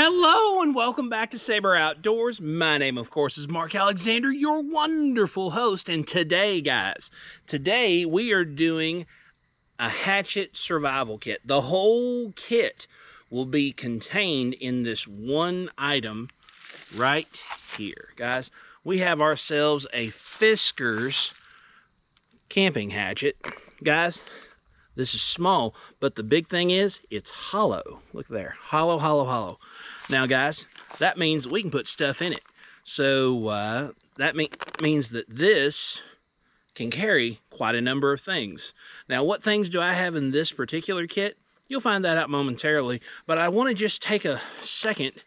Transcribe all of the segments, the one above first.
Hello and welcome back to Saber Outdoors. My name, of course, is Mark Alexander, your wonderful host. And today, guys, we are doing a Hatchet survival kit. The whole kit will be contained in this one item right here. Guys, we have ourselves a fiskers camping hatchet. Guys, this is small, but the big thing is it's hollow. Look there, hollow, hollow, hollow. Now, guys, that means we can put stuff in it. So that means that this can carry quite a number of things. Now, what things do I have in this particular kit? You'll find that out momentarily, but I want to just take a second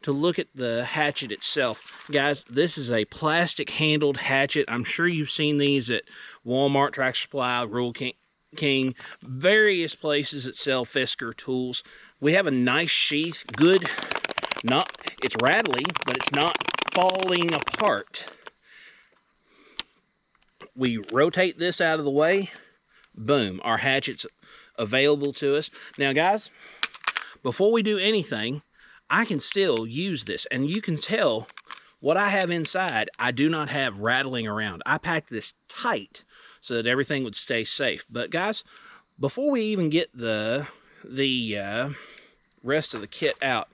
to look at the hatchet itself. Guys, this is a plastic handled hatchet. I'm sure you've seen these at Walmart, Tractor Supply, Rural King, various places that sell fisker tools. We have a nice sheath, good, it's rattly, but it's not falling apart. We rotate this out of the way, boom, our hatchet's available to us. Now, guys, before we do anything, I can still use this, and you can tell what I have inside, I do not have rattling around. I packed this tight so that everything would stay safe. But guys, before we even get the rest of the kit out,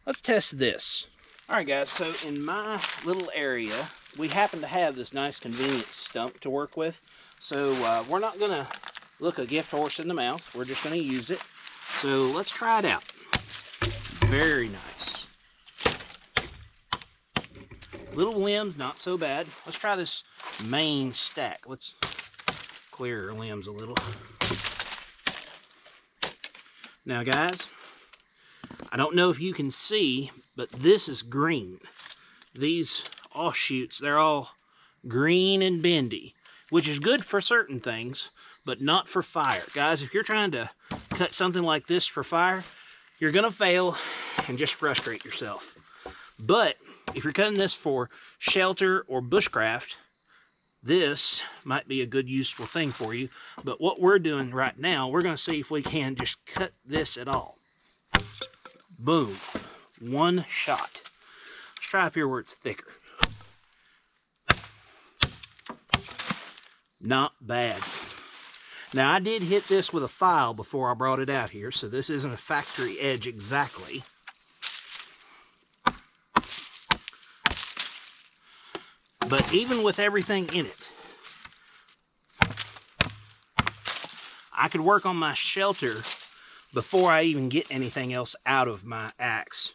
let's test this. All right, guys, so in my little area, we happen to have this nice convenient stump to work with. So we're not gonna look a gift horse in the mouth. We're just gonna use it. So let's try it out. Very nice. Little limbs, not so bad. Let's try this main stack. Let's clear our limbs a little. Now, guys, I don't know if you can see, but this is green. These offshoots, they're all green and bendy, which is good for certain things, but not for fire. Guys, if you're trying to cut something like this for fire, you're gonna fail and just frustrate yourself. But if you're cutting this for shelter or bushcraft, this might be a good, useful thing for you. But what we're doing right now, we're gonna see if we can just cut this at all. Boom, one shot. Let's try up here where it's thicker. Not bad. Now, I did hit this with a file before I brought it out here, so this isn't a factory edge exactly. But even with everything in it, I could work on my shelter before I even get anything else out of my hatchet.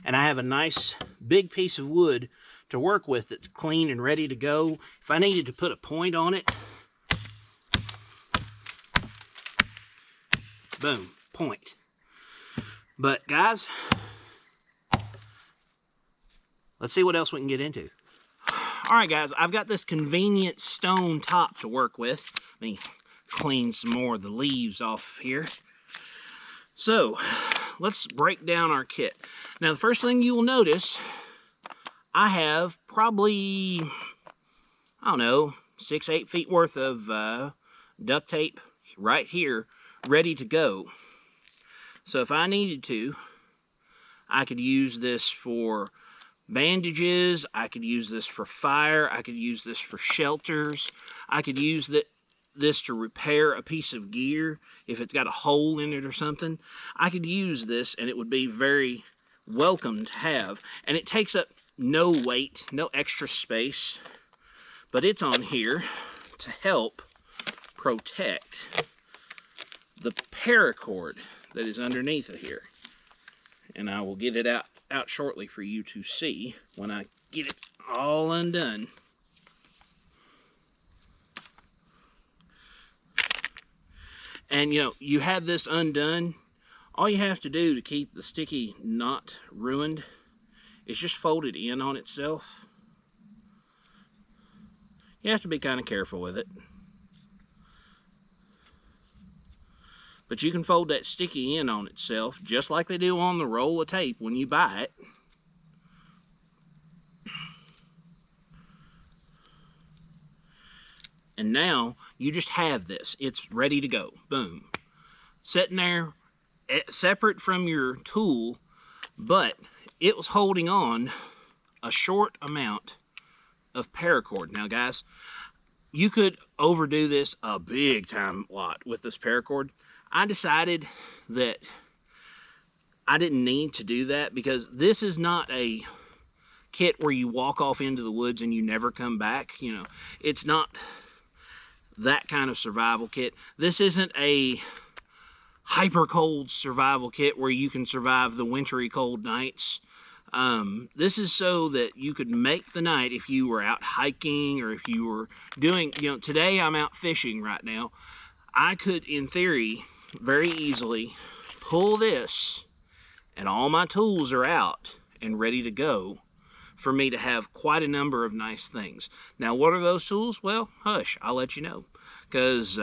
And I have a nice big piece of wood to work with that's clean and ready to go. If I needed to put a point on it, boom, point. But guys, let's see what else we can get into. All right, guys, I've got this convenient stone top to work with. Let me clean some more of the leaves off here. So, let's break down our kit. Now, the first thing you will notice, I have probably, I don't know, 6-8 feet worth of duct tape right here, ready to go. So if I needed to, I could use this for bandages, I could use this for fire, I could use this for shelters, I could use this to repair a piece of gear if it's got a hole in it or something. I could use this and it would be very welcome to have. And it takes up no weight, no extra space, but it's on here to help protect the paracord that is underneath of here. And I will get it out shortly for you to see when I get it all undone. And you know, you have this undone, all you have to do to keep the sticky knot ruined is just fold it in on itself. You have to be kind of careful with it. But you can fold that sticky in on itself just like they do on the roll of tape when you buy it. And now you just have this. It's ready to go. Boom. sitting there separate from your tool, but it was holding on a short amount of paracord. Now guys, you could overdo this a big time lot with this paracord. I decided that I didn't need to do that because this is not a kit where you walk off into the woods and you never come back. You know, it's not that kind of survival kit. This isn't a hyper cold survival kit where you can survive the wintry cold nights. This is so that you could make the night if you were out hiking or if you were doing, you know, today I'm out fishing right now. I could, in theory, very easily pull this and all my tools are out and ready to go for me to have quite a number of nice things. Now, what are those tools? Well, hush, I'll let you know. Because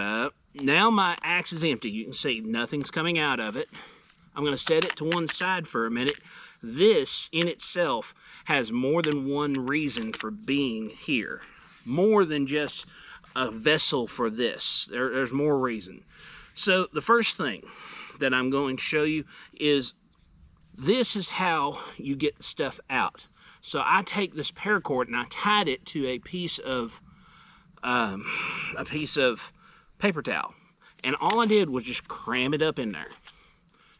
now my axe is empty. You can see nothing's coming out of it. I'm going to set it to one side for a minute. This in itself has more than one reason for being here. More than just a vessel for this. There's more reason. So the first thing that I'm going to show you is this is how you get the stuff out. So I take this paracord and I tied it to a piece of paper towel, and all I did was just cram it up in there.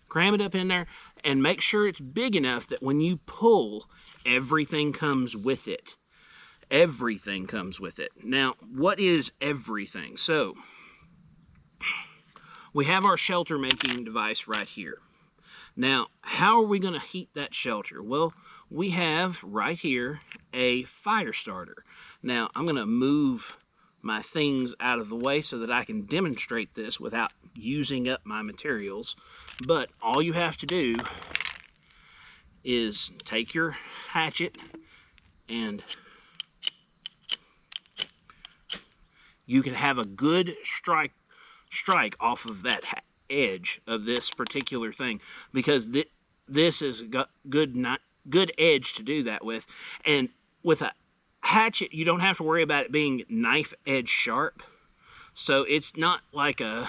Cram it up in there and make sure it's big enough that when you pull, everything comes with it. Everything comes with it. Now, what is everything? So, we have our shelter making device right here. Now, how are we going to heat that shelter? Well, we have right here a fire starter. Now, I'm going to move my things out of the way so that I can demonstrate this without using up my materials. But all you have to do is take your hatchet and you can have a good strike off of that edge of this particular thing, because this is a good edge to do that with. And with a hatchet, you don't have to worry about it being knife edge sharp. So it's not like a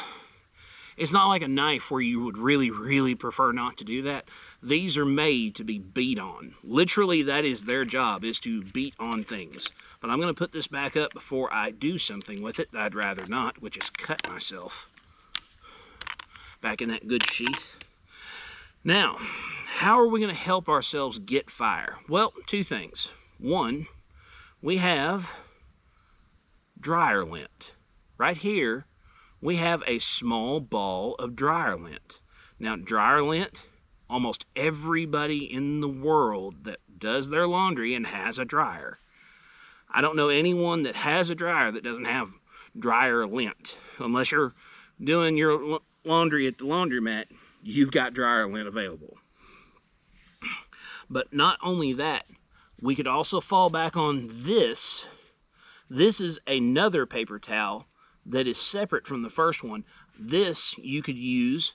knife where you would really prefer not to do that. These are made to be beat on. Literally, that is their job, is to beat on things. But I'm going to put this back up before I do something with it that I'd rather not, which is cut myself back in that good sheath. Now, how are we going to help ourselves get fire? Well, two things. One, we have dryer lint. Right here, we have a small ball of dryer lint. Now, dryer lint, almost everybody in the world that does their laundry and has a dryer. I don't know anyone that has a dryer that doesn't have dryer lint. Unless you're doing your laundry at the laundromat, you've got dryer lint available. But not only that, we could also fall back on this. This is another paper towel that is separate from the first one. This you could use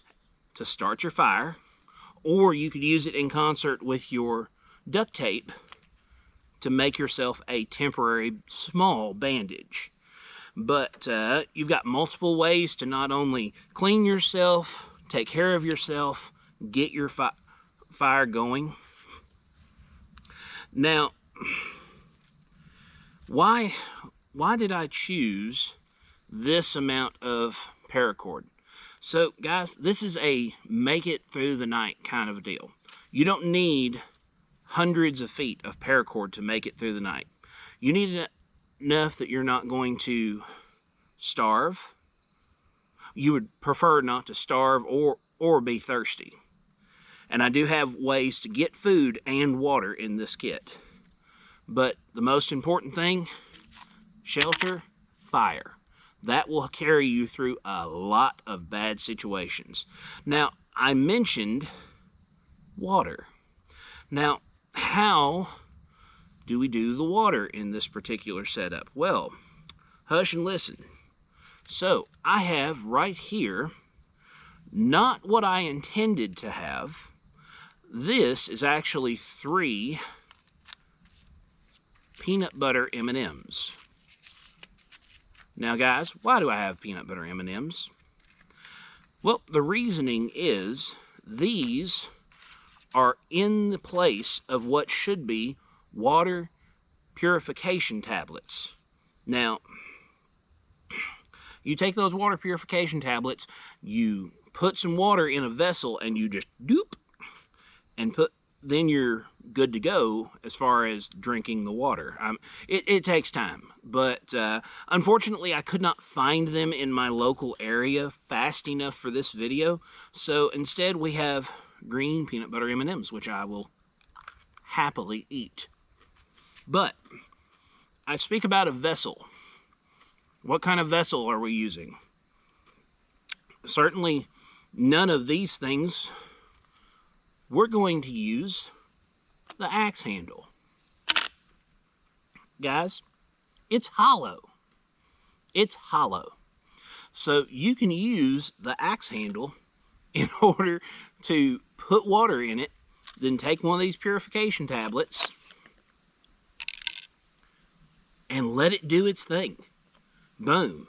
to start your fire, or you could use it in concert with your duct tape to make yourself a temporary small bandage. But you've got multiple ways to not only clean yourself, take care of yourself, get your fire going. Now, why did I choose this amount of paracord? So, guys, this is a make it through the night kind of a deal. You don't need hundreds of feet of paracord to make it through the night. You need enough that you're not going to starve. You would prefer not to starve or be thirsty. And I do have ways to get food and water in this kit. But the most important thing, shelter, fire. That will carry you through a lot of bad situations. Now, I mentioned water. Now, how do we do the water in this particular setup? Well, hush and listen. So, I have right here, not what I intended to have. This is actually 3 peanut butter M&Ms. Now guys, why do I have peanut butter M&Ms? Well, the reasoning is these are in the place of what should be water purification tablets. Now, you take those water purification tablets, you put some water in a vessel, and you just doop, and then you're good to go as far as drinking the water. It takes time, but unfortunately I could not find them in my local area fast enough for this video, so instead we have green peanut butter M&Ms, which I will happily eat. But I speak about a vessel. What kind of vessel are we using? Certainly none of these things. We're going to use the axe handle. Guys, it's hollow. It's hollow. So you can use the axe handle in order to put water in it, then take one of these purification tablets and let it do its thing. Boom.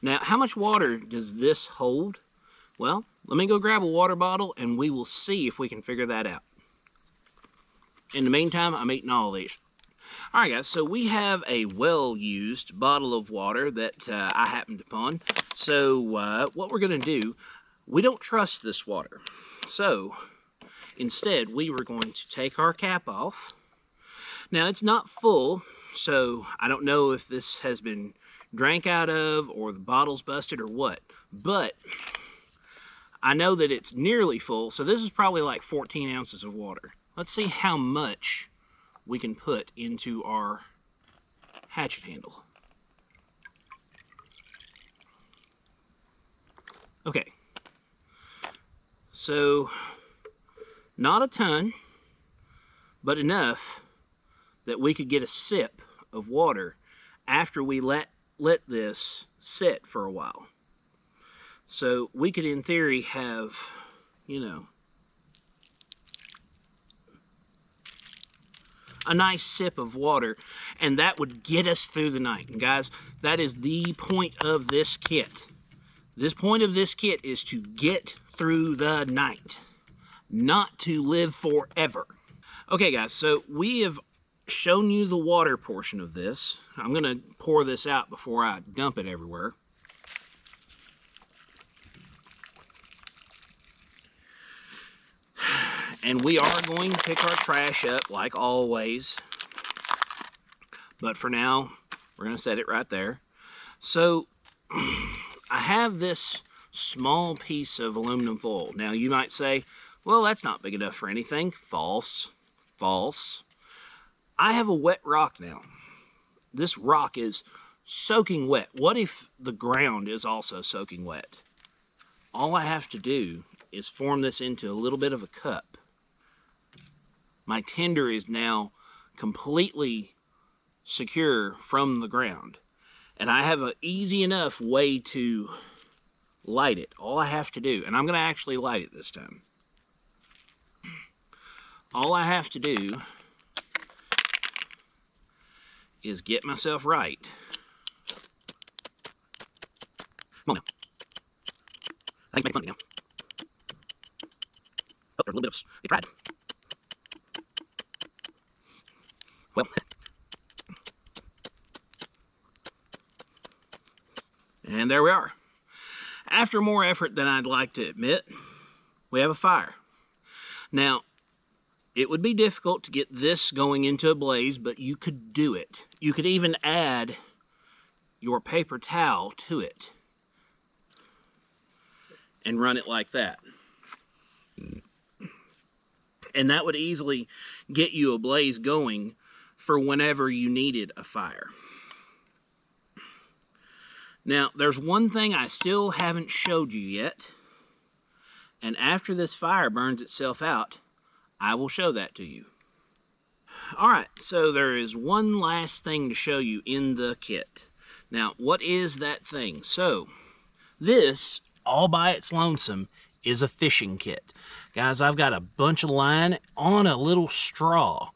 Now, how much water does this hold? Well, let me go grab a water bottle and we will see if we can figure that out. In the meantime, I'm eating all these. All right, guys, so we have a well-used bottle of water that I happened upon. So what we're going to do, we don't trust this water. So instead, we were going to take our cap off. Now, it's not full, so I don't know if this has been drank out of or the bottle's busted or what. But I know that it's nearly full, so this is probably like 14 ounces of water. Let's see how much we can put into our hatchet handle. Okay, so not a ton, but enough that we could get a sip of water after we let this sit for a while. So we could, in theory, have, you know, a nice sip of water, and that would get us through the night. And guys, that is the point of this kit. This point of this kit is to get through the night, not to live forever. Okay, guys, so we have shown you the water portion of this. I'm going to pour this out before I dump it everywhere. And we are going to pick our trash up like always. But for now, we're going to set it right there. So I have this small piece of aluminum foil. Now you might say, well, that's not big enough for anything. False. False. I have a wet rock now. This rock is soaking wet. What if the ground is also soaking wet? All I have to do is form this into a little bit of a cup. My tinder is now completely secure from the ground. And I have an easy enough way to light it. All I have to do, and I'm going to actually light it this time. All I have to do is get myself right. Come on now. I think make fun of me now. Oh, there's a little bit of it tried. Well, and there we are. After more effort than I'd like to admit, we have a fire. Now, it would be difficult to get this going into a blaze, but you could do it. You could even add your paper towel to it and run it like that. And that would easily get you a blaze going for whenever you needed a fire. Now, there's one thing I still haven't showed you yet, and after this fire burns itself out, I will show that to you. Alright, so there is one last thing to show you in the kit. Now, what is that thing? So, this, all by its lonesome, is a fishing kit. Guys, I've got a bunch of line on a little straw,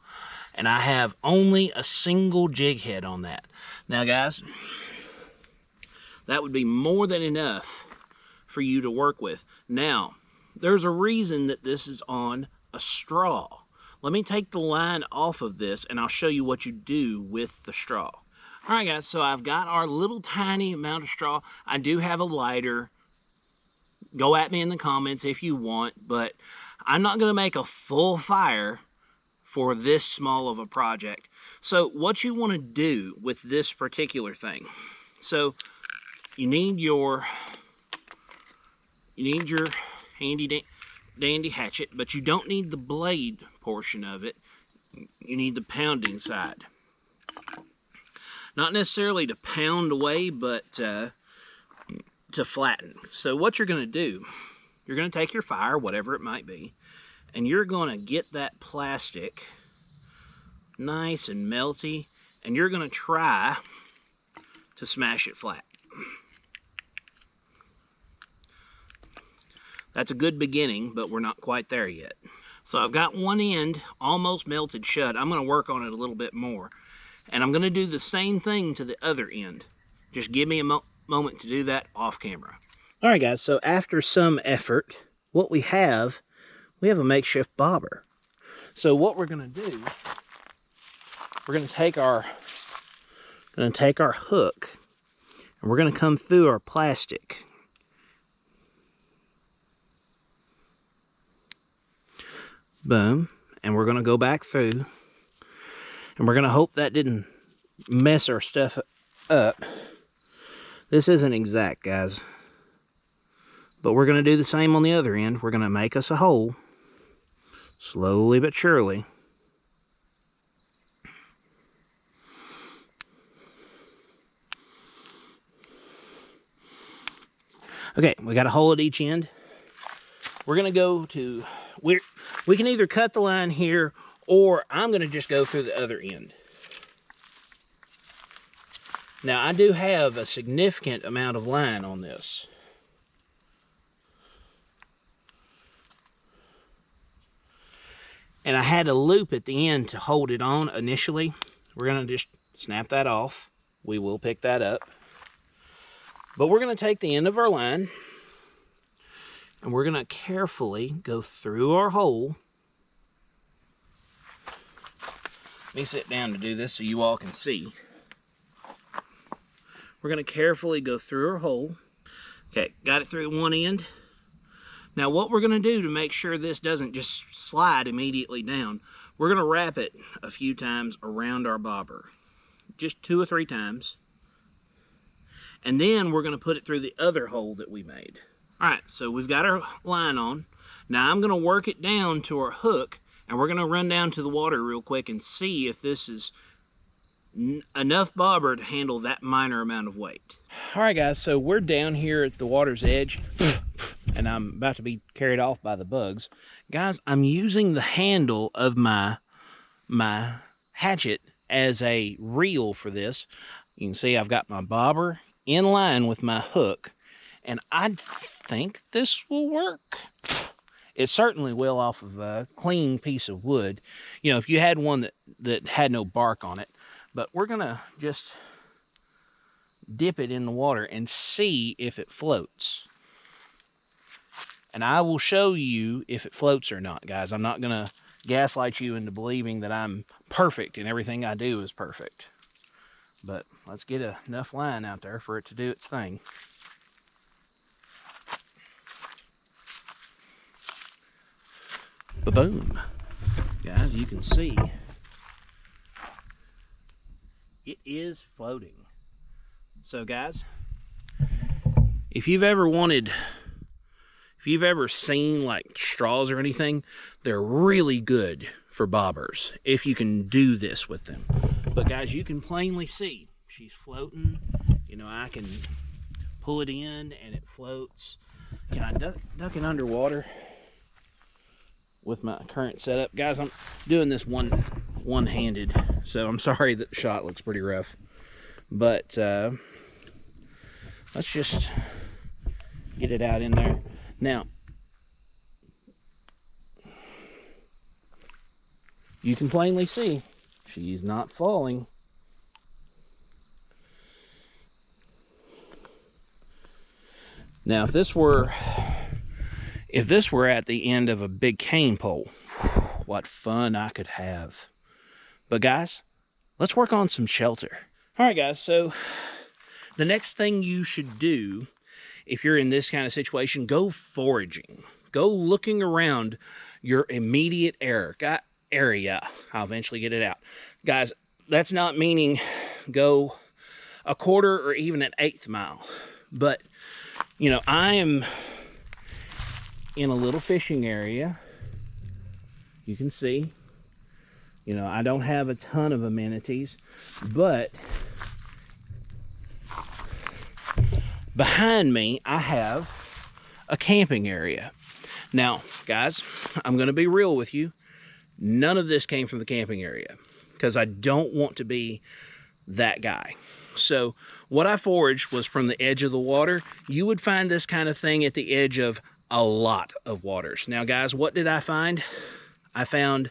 and I have only a single jig head on that. Now, guys, that would be more than enough for you to work with. Now, there's a reason that this is on a straw. Let me take the line off of this and I'll show you what you do with the straw. All right, guys, so I've got our little tiny amount of straw. I do have a lighter. Go at me in the comments if you want, but I'm not going to make a full fire for this small of a project. So what you want to do with this particular thing, so you need your handy dandy hatchet, but you don't need the blade portion of it. You need the pounding side. Not necessarily to pound away, but to flatten. So what you're going to do, you're going to take your fire, whatever it might be, and you're going to get that plastic nice and melty, and you're going to try to smash it flat. That's a good beginning, but we're not quite there yet. So I've got one end almost melted shut. I'm going to work on it a little bit more. And I'm going to do the same thing to the other end. Just give me a moment to do that off camera. All right, guys, so after some effort, what we have a makeshift bobber. So what we're going to do, we're going to take our hook, and we're going to come through our plastic. Boom. And we're going to go back through, and we're going to hope that didn't mess our stuff up. This isn't exact, guys, but we're going to do the same on the other end. We're going to make us a hole, slowly but surely. Okay, we got a hole at each end. We're going to go to, we can either cut the line here, or I'm going to just go through the other end. Now, I do have a significant amount of line on this. And I had a loop at the end to hold it on initially. We're going to just snap that off. We will pick that up. But we're going to take the end of our line, and we're going to carefully go through our hole. Let me sit down to do this so you all can see. We're going to carefully go through our hole. Okay, got it through one end. Now what we're going to do to make sure this doesn't just slide immediately down, we're going to wrap it a few times around our bobber. Just 2 or 3 times. And then we're going to put it through the other hole that we made. All right, so we've got our line on. Now I'm going to work it down to our hook, and we're going to run down to the water real quick and see if this is enough bobber to handle that minor amount of weight. All right, guys, so we're down here at the water's edge, and I'm about to be carried off by the bugs. Guys, I'm using the handle of my hatchet as a reel for this. You can see I've got my bobber in line with my hook, and I think this will work. It certainly will off of a clean piece of wood. You know, if you had one that had no bark on it. But we're gonna just dip it in the water and see if it floats. And I will show you if it floats or not, guys. I'm not gonna gaslight you into believing that I'm perfect and everything I do is perfect. But let's get enough line out there for it to do its thing. Ba-boom. Guys, you can see it is floating. So guys, if you've ever seen like straws or anything, they're really good for bobbers if you can do this with them. But guys, you can plainly see she's floating. You know, I can pull it in and it floats. Can I duck it underwater with my current setup? Guys, I'm doing this one-handed, so I'm sorry that the shot looks pretty rough. But let's just get it out in there. Now, you can plainly see she's not falling. Now, if this were at the end of a big cane pole, what fun I could have. But guys, let's work on some shelter. All right, guys, so the next thing you should do if you're in this kind of situation, go foraging. Go looking around your immediate area. I'll eventually get it out. Guys, that's not meaning go a quarter or even an eighth mile. But, you know, I am in a little fishing area. You can see, you know, I don't have a ton of amenities, but behind me, I have a camping area. Now, guys, I'm going to be real with you. None of this came from the camping area because I don't want to be that guy. So what I foraged was from the edge of the water. You would find this kind of thing at the edge of a lot of waters. Now, guys, what did I find? I found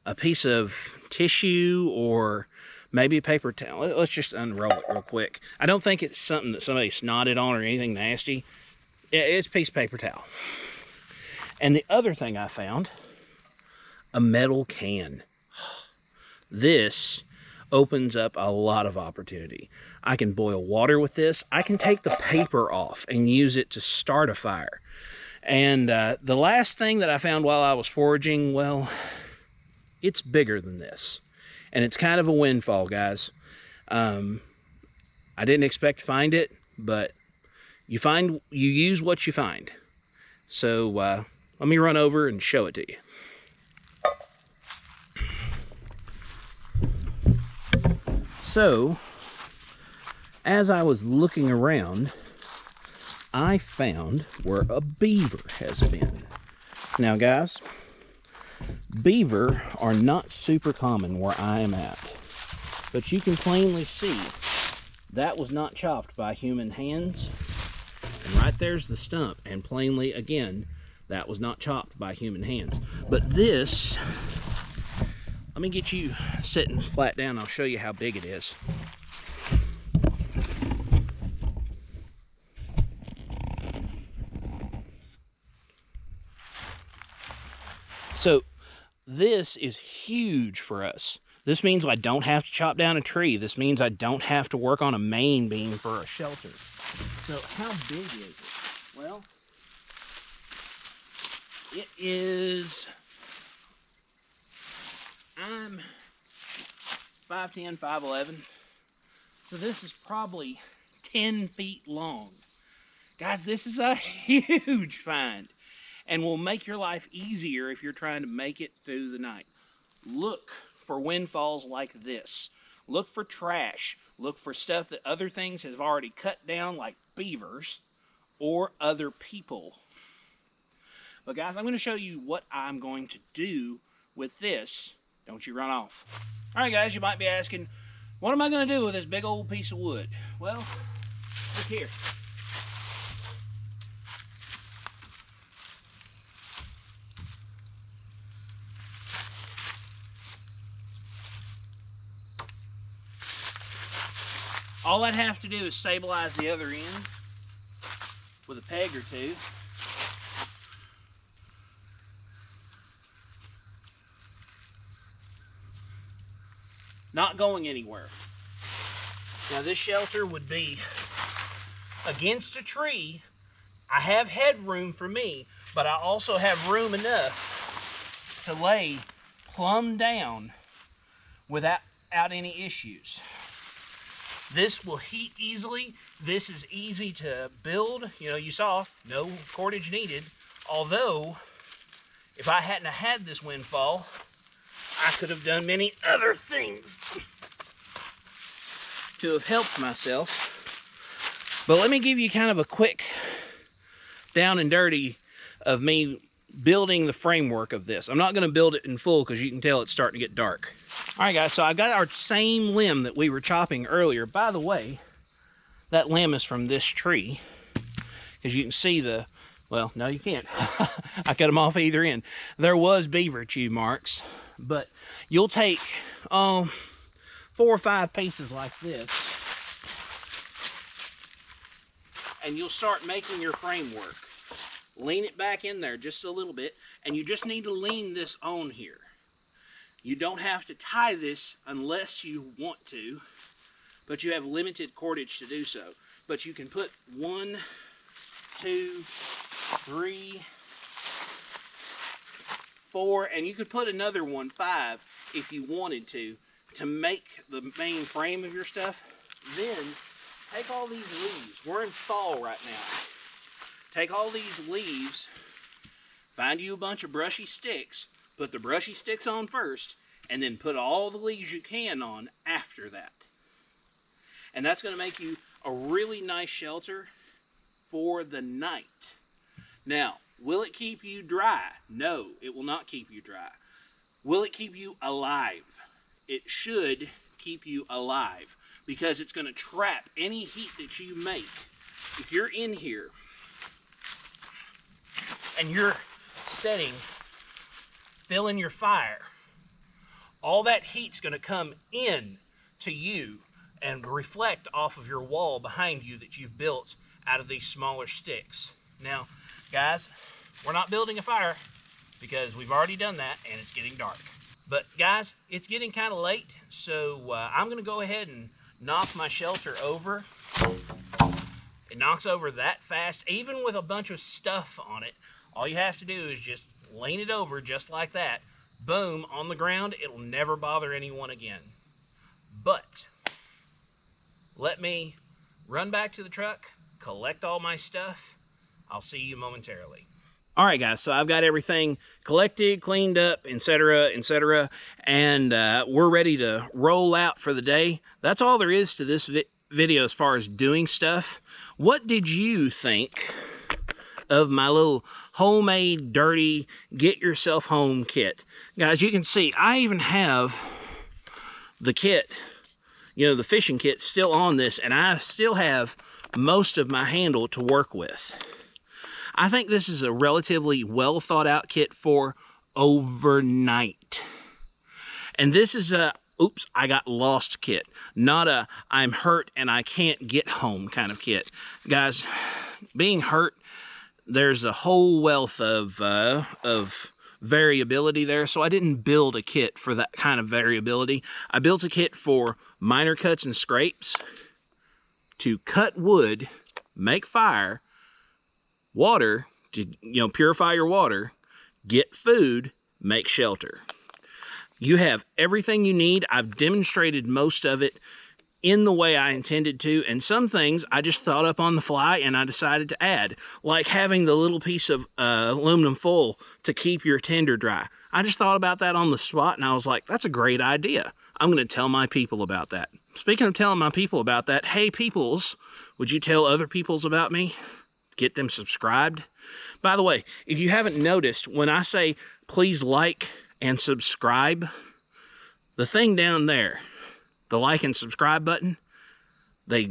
a piece of tissue or maybe a paper towel. Let's just unroll it real quick. I don't think it's something that somebody snotted on or anything nasty. It's a piece of paper towel. And the other thing I found, a metal can. This opens up a lot of opportunity. I can boil water with this. I can take the paper off and use it to start a fire. And the last thing that I found while I was foraging, well, it's bigger than this. And it's kind of a windfall, guys. I didn't expect to find it, but you use what you find. So let me run over and show it to you. So, as I was looking around, I found where a beaver has been. Now, guys, beaver are not super common where I am at, but you can plainly see that was not chopped by human hands, and right there's the stump, and plainly, again, that was not chopped by human hands. But this, let me get you sitting flat down, I'll show you how big it is. So this is huge for us. This means I don't have to chop down a tree. This means I don't have to work on a main beam for a shelter. So how big is it? Well, it is, I'm 5'10", 5'11". So this is probably 10 feet long. Guys, this is a huge find and will make your life easier if you're trying to make it through the night. Look for windfalls like this. Look for trash. Look for stuff that other things have already cut down, like beavers or other people. But guys, I'm going to show you what I'm going to do with this. Don't you run off. All right, guys, you might be asking, what am I going to do with this big old piece of wood? Well, look here. All I'd have to do is stabilize the other end with a peg or two. Not going anywhere. Now this shelter would be against a tree. I have headroom for me, but I also have room enough to lay plumb down without any issues. This will heat easily. This is easy to build. You know, you saw no cordage needed. Although, if I hadn't had this windfall, I could have done many other things to have helped myself. But let me give you kind of a quick down and dirty of me building the framework of this. I'm not going to build it in full because you can tell it's starting to get dark. All right, guys, so I've got our same limb that we were chopping earlier. By the way, that limb is from this tree. As you can see the, well, no, you can't. I cut them off either end. There was beaver chew marks, but you'll take 4 or 5 pieces like this, and you'll start making your framework. Lean it back in there just a little bit, and you just need to lean this on here. You don't have to tie this unless you want to, but you have limited cordage to do so. But you can put 1, 2, 3, 4, and you could put another one, 5, if you wanted to make the main frame of your stuff. Then take all these leaves. We're in fall right now. Take all these leaves, find you a bunch of brushy sticks, put the brushy sticks on first, and then put all the leaves you can on after that. And that's going to make you a really nice shelter for the night. Now, will it keep you dry? No, it will not keep you dry. Will it keep you alive? It should keep you alive, because it's going to trap any heat that you make. If you're in here and you're filling your fire, all that heat's going to come in to you and reflect off of your wall behind you that you've built out of these smaller sticks. Now, guys, we're not building a fire because we've already done that and it's getting dark. But guys, it's getting kind of late, so I'm going to go ahead and knock my shelter over. It knocks over that fast, even with a bunch of stuff on it. All you have to do is just lean it over just like that. Boom, on the ground. It'll never bother anyone again. But let me run back to the truck, collect all my stuff. I'll see you momentarily. All right, guys, so I've got everything collected, cleaned up, etc., etc., and we're ready to roll out for the day. That's all there is to this video as far as doing stuff. What did you think of my little homemade, dirty, get-yourself-home kit? Guys, you can see I even have the kit, you know, the fishing kit still on this, and I still have most of my handle to work with. I think this is a relatively well thought out kit for overnight. And this is a, oops, I got lost kit, not a I'm hurt and I can't get home kind of kit. Guys, being hurt, there's a whole wealth of variability there, so I didn't build a kit for that kind of variability. I built a kit for minor cuts and scrapes, to cut wood, make fire, water, to, you know, purify your water, get food, make shelter. You have everything you need. I've demonstrated most of it in the way I intended to, and some things I just thought up on the fly and I decided to add, like having the little piece of aluminum foil to keep your tinder dry. I just thought about that on the spot, and I was like, that's a great idea. I'm going to tell my people about that. Speaking of telling my people about that, hey peoples, would you tell other peoples about me? Get them subscribed. By the way, if you haven't noticed, when I say please like and subscribe, the thing down there, the like and subscribe button, they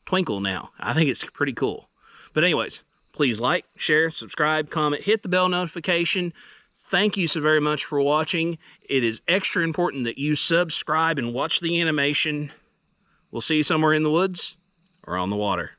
twinkle now. I think it's pretty cool. But anyways, please like, share, subscribe, comment, hit the bell notification. Thank you so very much for watching. It is extra important that you subscribe and watch the animation. We'll see you somewhere in the woods or on the water.